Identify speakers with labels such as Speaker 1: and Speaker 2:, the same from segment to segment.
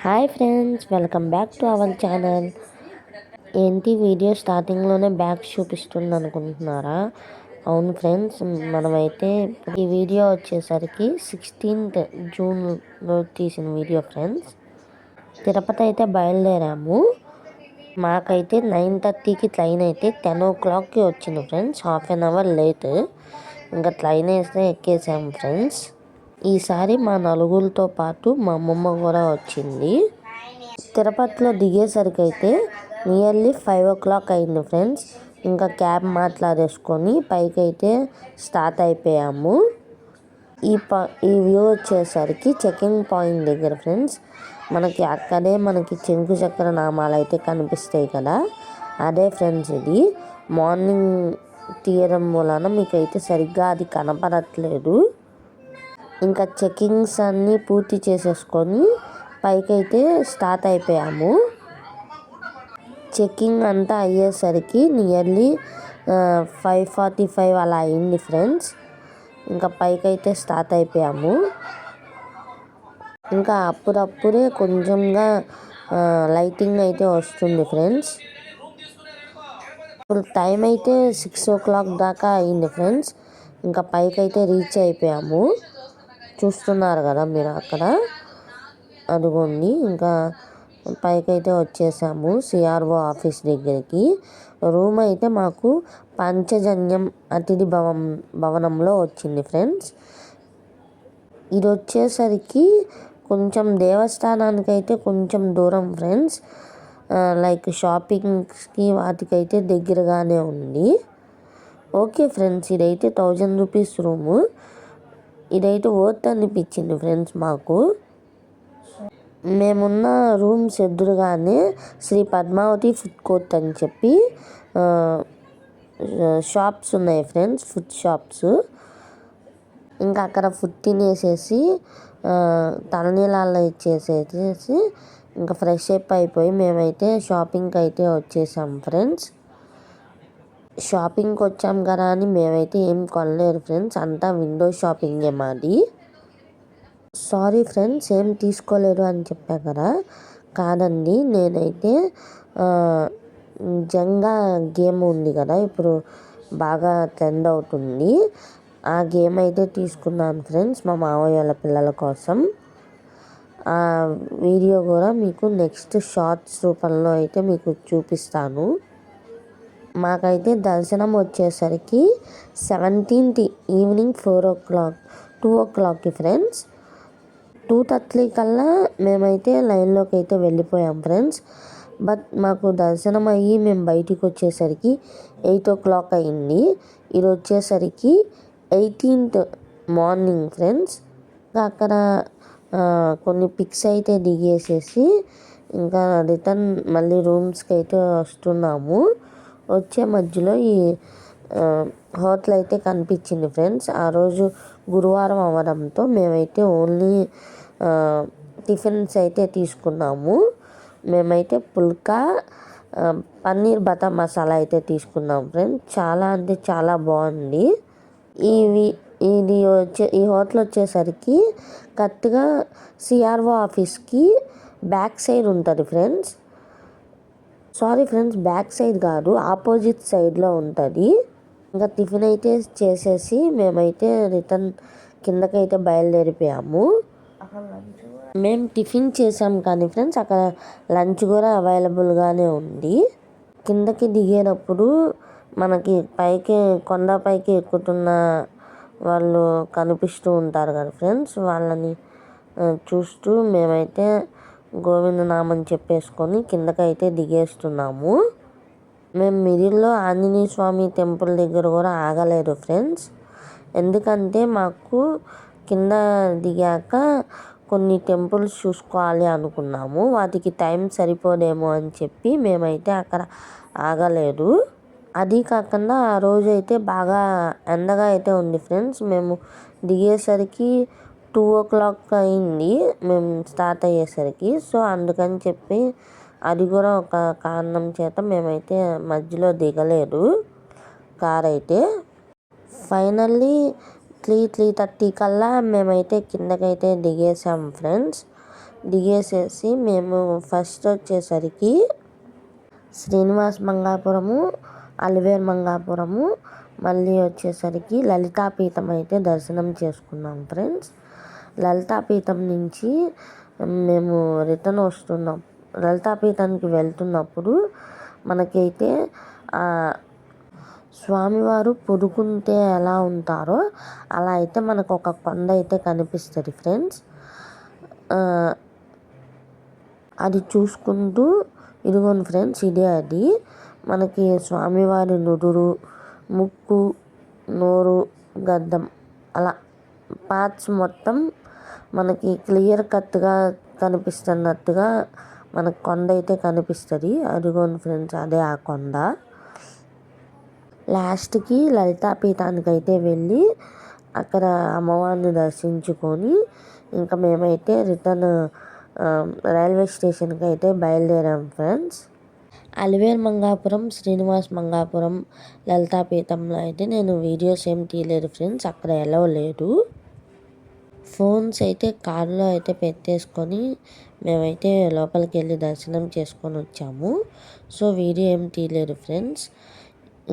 Speaker 1: Hi friends, welcome back to our channel. ఏంటి video స్టార్టింగ్లోనే back చూపిస్తుంది అనుకుంటున్నారా? అవును ఫ్రెండ్స్, మనమైతే ఈ వీడియో వచ్చేసరికి 16th జూన్లో తీసిన వీడియో ఫ్రెండ్స్. తిరుపతి అయితే బయలుదేరాము. మాకైతే 9:30కి ట్రైన్ అయితే 10 o'clockకి వచ్చింది friends. Half an hour late. ఇంకా ట్రైన్ వేస్తే ఎక్కేసాము ఫ్రెండ్స్. ఈసారి మా నలుగురితో పాటు మా అమ్మమ్మ కూడా వచ్చింది. తిరుపతిలో దిగేసరికి అయితే నియర్లీ 5 o'clock అయింది ఫ్రెండ్స్. ఇంకా క్యాబ్ మాట్లాడేసుకొని పైకి అయితే స్టార్ట్ అయిపోయాము. ఈ వ్యూ వచ్చేసరికి చెకింగ్ పాయింట్ దగ్గర ఫ్రెండ్స్. మనకి అక్కడే చెంకు చక్ర నామాలు అయితే కనిపిస్తాయి కదా, అదే ఫ్రెండ్స్. ఇది మార్నింగ్ తీయడం వలన మీకైతే సరిగ్గా అది కనపడట్లేదు. ఇంకా చెకింగ్స్ అన్నీ పూర్తి చేసేసుకొని పైకైతే స్టార్ట్ అయిపోయాము. చెకింగ్ అంతా అయ్యేసరికి నియర్లీ 5:45 అలా అయింది ఫ్రెండ్స్. ఇంకా పైకైతే స్టార్ట్ అయిపోయాము. ఇంకా అప్పుడప్పుడే కొంచెంగా లైటింగ్ అయితే వస్తుంది ఫ్రెండ్స్. ఇప్పుడు టైం అయితే 6 o'clock దాకా అయింది ఫ్రెండ్స్. ఇంకా పైకైతే రీచ్ అయిపోయాము. చూస్తున్నారు కదా మీరు అక్కడ, అదిగోండి. ఇంకా పైకైతే వచ్చేసాము సిఆర్ఓ ఆఫీస్ దగ్గరికి. రూమ్ అయితే మాకు పంచజన్యం అతిథి భవనంలో వచ్చింది ఫ్రెండ్స్. ఇది వచ్చేసరికి కొంచెం దేవస్థానానికి అయితే కొంచెం దూరం ఫ్రెండ్స్. లైక్ షాపింగ్స్కి వాటికైతే దగ్గరగానే ఉంది. ఓకే ఫ్రెండ్స్, ఇదైతే 1000 రూపీస్ రూము. ఇదైతే వర్త్ అనిపించింది ఫ్రెండ్స్ మాకు. మేమున్న రూమ్స్ ఎదురుగానే శ్రీ పద్మావతి ఫుడ్ కోర్ట్ అని చెప్పి షాప్స్ ఉన్నాయి ఫ్రెండ్స్, ఫుడ్ షాప్స్. ఇంకా అక్కడ ఫుడ్ తినేసేసి తలనీలాల్లో ఇచ్చేసేసి ఇంకా ఫ్రెష్ అప్ అయిపోయి మేమైతే షాపింగ్కి అయితే వచ్చేసాం ఫ్రెండ్స్. షాపింగ్కి వచ్చాం కదా అని మేమైతే ఏం కొనలేదు ఫ్రెండ్స్. అంతా విండో షాపింగే మాది. సారీ ఫ్రెండ్స్, ఏం తీసుకోలేరు అని చెప్పా కదా, కాదండి. నేనైతే జంగా గేమ్ ఉంది కదా, ఇప్పుడు బాగా ట్రెండ్ అవుతుంది. ఆ గేమ్ అయితే తీసుకున్నాను ఫ్రెండ్స్ మా మావయ్య వాళ్ళ పిల్లల కోసం. ఆ వీడియో కూడా మీకు నెక్స్ట్ షార్ట్స్ రూపంలో అయితే మీకు చూపిస్తాను. మాకైతే దర్శనం వచ్చేసరికి 17th ఈవినింగ్ 2 o'clockకి ఫ్రెండ్స్. 2:30 కల్లా మేమైతే లైన్లోకి అయితే వెళ్ళిపోయాం ఫ్రెండ్స్. బట్ మాకు దర్శనం అయ్యి మేము బయటికి వచ్చేసరికి 8 o'clock అయింది. ఇది వచ్చేసరికి 18th మార్నింగ్ ఫ్రెండ్స్. అక్కడ కొన్ని పిక్స్ అయితే దిగేసేసి ఇంకా రిటర్న్ మళ్ళీ రూమ్స్కి అయితే వస్తున్నాము. వచ్చే మధ్యలో ఈ హోటల్ అయితే కనిపించింది ఫ్రెండ్స్. ఆ రోజు గురువారం అవ్వడంతో మేమైతే ఓన్లీ టిఫిన్స్ అయితే తీసుకున్నాము. మేమైతే పుల్కా పన్నీర్ బటర్ మసాలా అయితే తీసుకున్నాం ఫ్రెండ్స్. చాలా అంటే చాలా బాగుంది. ఈ హోటల్ వచ్చేసరికి కరెక్ట్గా సిఆర్ఓ ఆఫీస్కి బ్యాక్ సైడ్ ఉంటుంది friends. Sorry friends, back side కాదు, ఆపోజిట్ సైడ్లో ఉంటుంది. ఇంకా టిఫిన్ అయితే చేసేసి మేమైతే రిటర్న్ కిందకైతే బయలుదేరిపోయాము. మేము టిఫిన్ చేసాం కానీ ఫ్రెండ్స్ అక్కడ లంచ్ కూడా అవైలబుల్గానే ఉంది. కిందకి దిగేటప్పుడు మనకి కొండపైకి ఎక్కుతున్న వాళ్ళు కనిపిస్తూ ఉంటారు కదా ఫ్రెండ్స్. వాళ్ళని చూస్తూ మేమైతే గోవిందనామని చెప్పేసుకొని కిందకైతే దిగేస్తున్నాము. మేము మిడిల్లో ఆంజనేయ స్వామి టెంపుల్ దగ్గర కూడా ఆగలేదు ఫ్రెండ్స్. ఎందుకంటే మాకు కింద దిగాక కొన్ని టెంపుల్స్ చూసుకోవాలి అనుకున్నాము. వాటికి టైం సరిపోదేమో అని చెప్పి మేమైతే అక్కడ ఆగలేదు. అది కాకుండా ఆ రోజు అయితే బాగా ఎండగా అయితే ఉంది ఫ్రెండ్స్. మేము దిగేసరికి 2 o'clock అయింది మేము స్టార్ట్ అయ్యేసరికి. సో అందుకని చెప్పి అది కూడా ఒక కారణం చేత మేమైతే మధ్యలో దిగలేదు కార్ అయితే. ఫైనల్లీ 3:30 కల్లా మేమైతే కిందకైతే దిగేసాం ఫ్రెండ్స్. దిగేసేసి మేము ఫస్ట్ వచ్చేసరికి శ్రీనివాస్ మంగాపురము, అలివేలు మంగాపురము, మళ్ళీ వచ్చేసరికి లలితాపీఠం అయితే దర్శనం చేసుకున్నాం ఫ్రెండ్స్. లలితాపీఠం నుంచి మేము రిటర్న్ వస్తున్నాం. లలితాపీఠానికి వెళ్తున్నప్పుడు మనకైతే స్వామివారు పడుకుంటే ఎలా ఉంటారో అలా అయితే మనకు ఒక కొండ అయితే కనిపిస్తుంది ఫ్రెండ్స్. అది చూసుకుంటూ ఇదిగోండి ఫ్రెండ్స్, ఇదే అది మనకి స్వామివారి నుదురు, ముక్కు, నోరు, గడ్డం అలా పార్ట్స్ మొత్తం మనకి క్లియర్ కట్గా కనిపిస్తున్నట్టుగా మనకు కొండ అయితే కనిపిస్తుంది. అదిగోండి ఫ్రెండ్స్, అదే ఆ కొండ. లాస్ట్కి లలితాపీఠానికి అయితే వెళ్ళి అక్కడ అమ్మవారిని దర్శించుకొని ఇంకా మేమైతే రిటర్న్ రైల్వే స్టేషన్కి అయితే బయలుదేరాం ఫ్రెండ్స్. అలివేలు మంగాపురం, శ్రీనివాస్ మంగాపురం, లలితాపీఠంలో అయితే నేను వీడియోస్ ఏం తీయలేదు ఫ్రెండ్స్, అక్కడ ఎలా లేదు. ఫోన్స్ అయితే కారులో అయితే పెట్టేసుకొని మేమైతే లోపలికి వెళ్ళి దర్శనం చేసుకొని వచ్చాము. సో వీడియో ఏం తీయలేదు ఫ్రెండ్స్.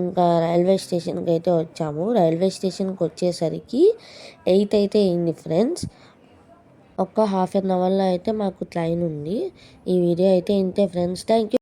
Speaker 1: ఇంకా రైల్వే స్టేషన్కి అయితే వచ్చాము. రైల్వే స్టేషన్కి వచ్చేసరికి 8 అయితే అయింది ఫ్రెండ్స్. ఒక ½ అవర్లో అయితే మాకు ట్రైన్ ఉంది. ఈ వీడియో అయితే ఇంతే ఫ్రెండ్స్. Thank you.